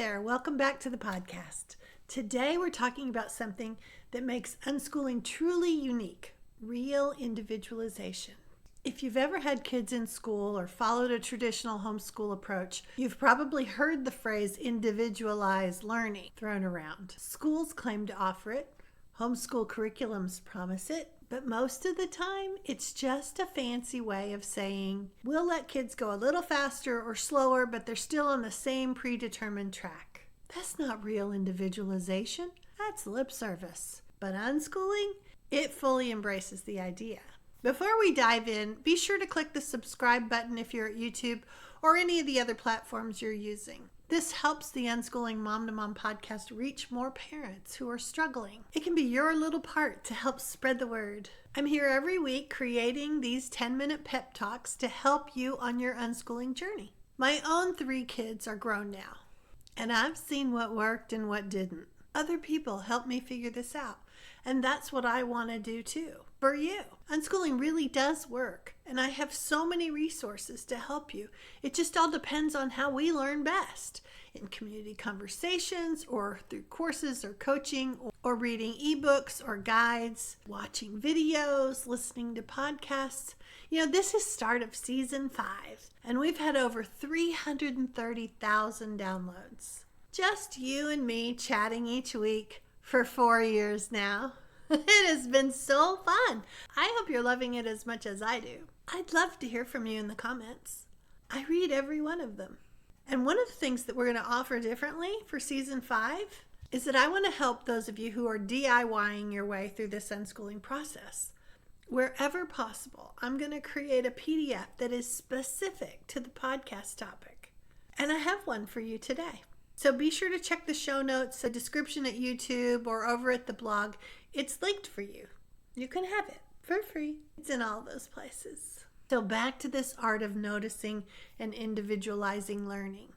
there. Welcome back to the podcast. Today we're talking about something that makes unschooling truly unique, real individualization. If you've ever had kids in school or followed a traditional homeschool approach, you've probably heard the phrase individualize learning thrown around. Schools claim to offer it, homeschool curriculums promise it, but most of the time it's just a fancy way of saying we'll let kids go a little faster or slower, but they're still on the same predetermined track. That's not real individualization. That's lip service. But unschooling, it fully embraces the idea. Before we dive in, be sure to click the subscribe button if you're at YouTube or any of the other platforms you're using. This helps the Unschooling Mom to Mom podcast reach more parents who are struggling. It can be your little part to help spread the word. I'm here every week creating these 10-minute pep talks to help you on your unschooling journey. My own 3 kids are grown now, and I've seen what worked and what didn't. Other people helped me figure this out, and that's what I want to do too. For you. Unschooling really does work, and I have so many resources to help you. It just all depends on how we learn best, in community conversations or through courses or coaching or reading ebooks or guides, watching videos, listening to podcasts. This is start of season 5, and we've had over 330,000 downloads. Just you and me chatting each week for 4 years now. It has been so fun. I hope you're loving it as much as I do. I'd love to hear from you in the comments. I read every one of them. And one of the things that we're going to offer differently for season 5 is that I want to help those of you who are DIYing your way through this unschooling process. Wherever possible, I'm going to create a PDF that is specific to the podcast topic. And I have one for you today. So be sure to check the show notes, the description at YouTube or over at the blog. It's linked for you. You can have it for free. It's in all those places. So back to this art of noticing and individualizing learning.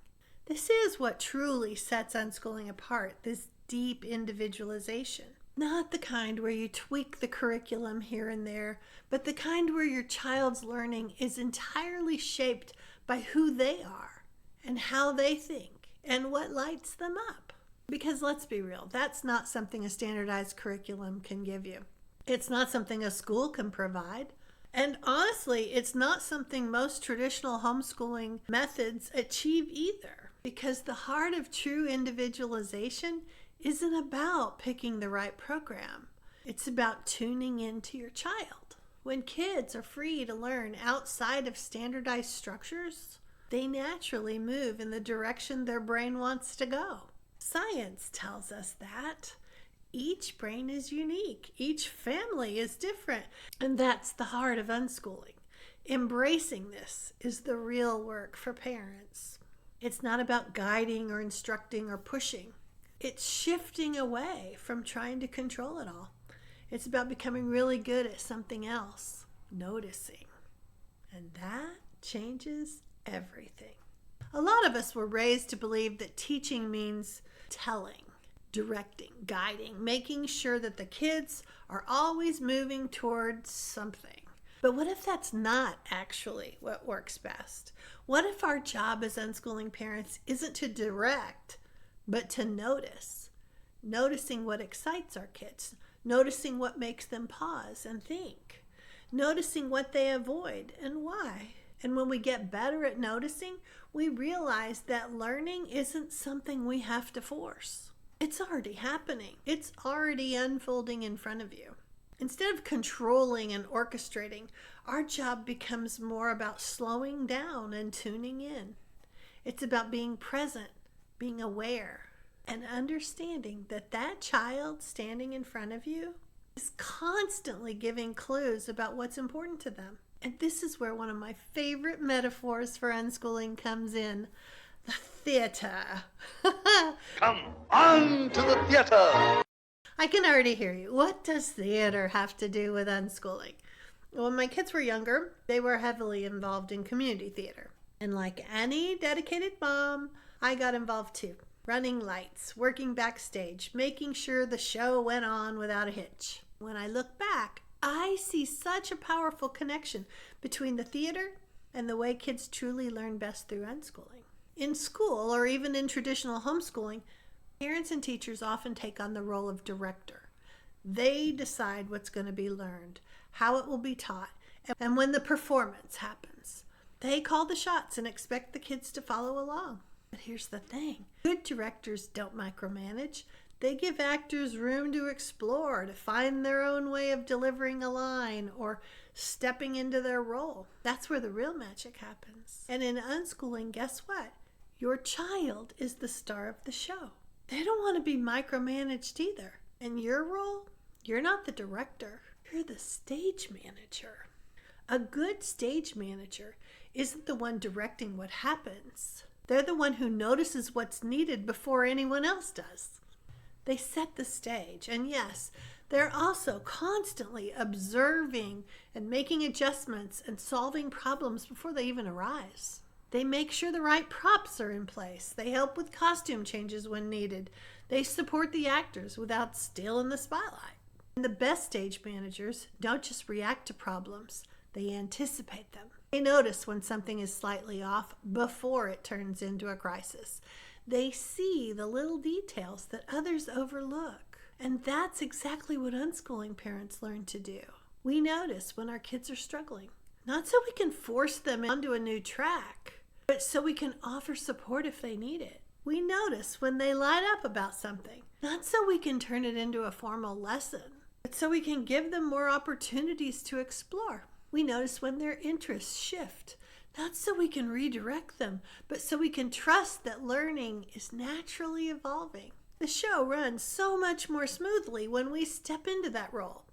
This is what truly sets unschooling apart, this deep individualization. Not the kind where you tweak the curriculum here and there, but the kind where your child's learning is entirely shaped by who they are and how they think and what lights them up. Because let's be real, that's not something a standardized curriculum can give you. It's not something a school can provide. And honestly, it's not something most traditional homeschooling methods achieve either. Because the heart of true individualization isn't about picking the right program. It's about tuning into your child. When kids are free to learn outside of standardized structures, they naturally move in the direction their brain wants to go. Science tells us that. Each brain is unique. Each family is different. And that's the heart of unschooling. Embracing this is the real work for parents. It's not about guiding or instructing or pushing. It's shifting away from trying to control it all. It's about becoming really good at something else, noticing. And that changes everything. A lot of us were raised to believe that teaching means telling, directing, guiding, making sure that the kids are always moving towards something. But what if that's not actually what works best? What if our job as unschooling parents isn't to direct, but to notice? Noticing what excites our kids, noticing what makes them pause and think, noticing what they avoid and why. And when we get better at noticing, we realize that learning isn't something we have to force. It's already happening. It's already unfolding in front of you. Instead of controlling and orchestrating, our job becomes more about slowing down and tuning in. It's about being present, being aware, and understanding that that child standing in front of you is constantly giving clues about what's important to them. And this is where one of my favorite metaphors for unschooling comes in, the theater. Come on to the theater! I can already hear you. What does theater have to do with unschooling? When my kids were younger, they were heavily involved in community theater. And like any dedicated mom, I got involved too. Running lights, working backstage, making sure the show went on without a hitch. When I look back, I see such a powerful connection between the theater and the way kids truly learn best through unschooling. In school, or even in traditional homeschooling, parents and teachers often take on the role of director. They decide what's going to be learned, how it will be taught, and when the performance happens. They call the shots and expect the kids to follow along. But here's the thing. Good directors don't micromanage. They give actors room to explore, to find their own way of delivering a line or stepping into their role. That's where the real magic happens. And in unschooling, guess what? Your child is the star of the show. They don't want to be micromanaged either. And your role? You're not the director. You're the stage manager. A good stage manager isn't the one directing what happens. They're the one who notices what's needed before anyone else does. They set the stage, and yes, they're also constantly observing and making adjustments and solving problems before they even arise. They make sure the right props are in place. They help with costume changes when needed. They support the actors without stealing the spotlight. And the best stage managers don't just react to problems, they anticipate them. They notice when something is slightly off before it turns into a crisis. They see the little details that others overlook. And that's exactly what unschooling parents learn to do. We notice when our kids are struggling, not so we can force them onto a new track, but so we can offer support if they need it. We notice when they light up about something, not so we can turn it into a formal lesson, but so we can give them more opportunities to explore. We notice when their interests shift, not so we can redirect them, but so we can trust that learning is naturally evolving. The show runs so much more smoothly when we step into that role,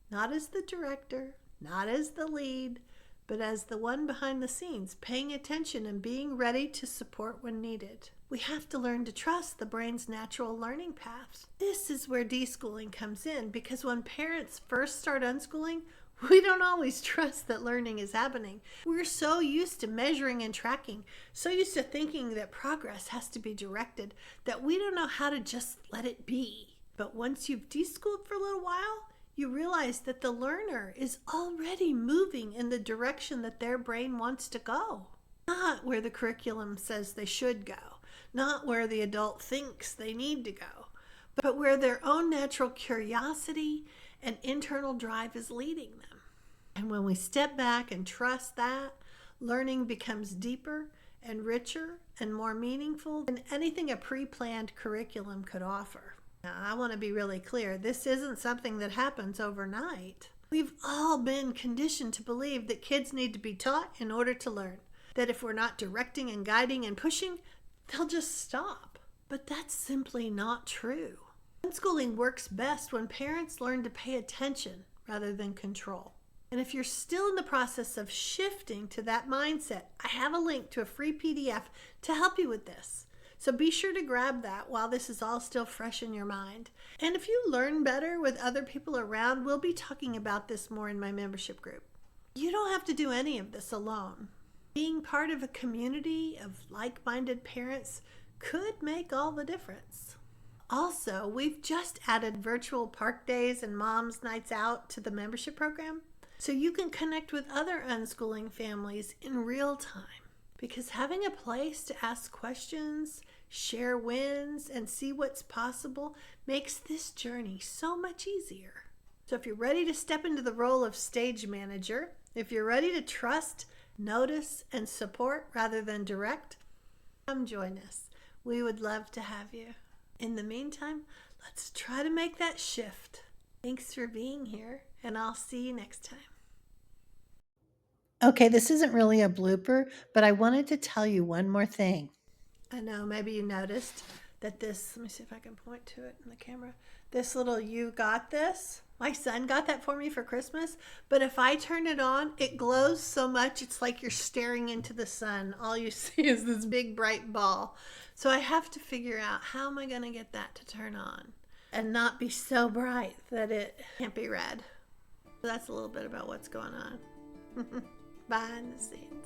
not as the director, not as the lead, but as the one behind the scenes, paying attention and being ready to support when needed. We have to learn to trust the brain's natural learning paths. This is where deschooling comes in, because when parents first start unschooling, we don't always trust that learning is happening. We're so used to measuring and tracking, so used to thinking that progress has to be directed, that we don't know how to just let it be. But once you've deschooled for a little while, you realize that the learner is already moving in the direction that their brain wants to go. Not where the curriculum says they should go, not where the adult thinks they need to go, but where their own natural curiosity and internal drive is leading them. And when we step back and trust that, learning becomes deeper and richer and more meaningful than anything a pre-planned curriculum could offer. Now, I want to be really clear. This isn't something that happens overnight. We've all been conditioned to believe that kids need to be taught in order to learn. That if we're not directing and guiding and pushing, they'll just stop. But that's simply not true. Unschooling works best when parents learn to pay attention rather than control. And if you're still in the process of shifting to that mindset, I have a link to a free PDF to help you with this. So be sure to grab that while this is all still fresh in your mind. And if you learn better with other people around, we'll be talking about this more in my membership group. You don't have to do any of this alone. Being part of a community of like-minded parents could make all the difference. Also, we've just added virtual park days and mom's nights out to the membership program, so you can connect with other unschooling families in real time. Because having a place to ask questions, share wins, and see what's possible makes this journey so much easier. So if you're ready to step into the role of stage manager, if you're ready to trust, notice, and support rather than direct, come join us. We would love to have you. In the meantime, let's try to make that shift. Thanks for being here, and I'll see you next time. Okay, this isn't really a blooper, but I wanted to tell you one more thing. I know, maybe you noticed that this, let me see if I can point to it in the camera, this little "you got this," my son got that for me for Christmas, but if I turn it on, it glows so much, it's like you're staring into the sun. All you see is this big bright ball. So I have to figure out, how am I going to get that to turn on and not be so bright that it can't be read. So that's a little bit about what's going on behind the scenes.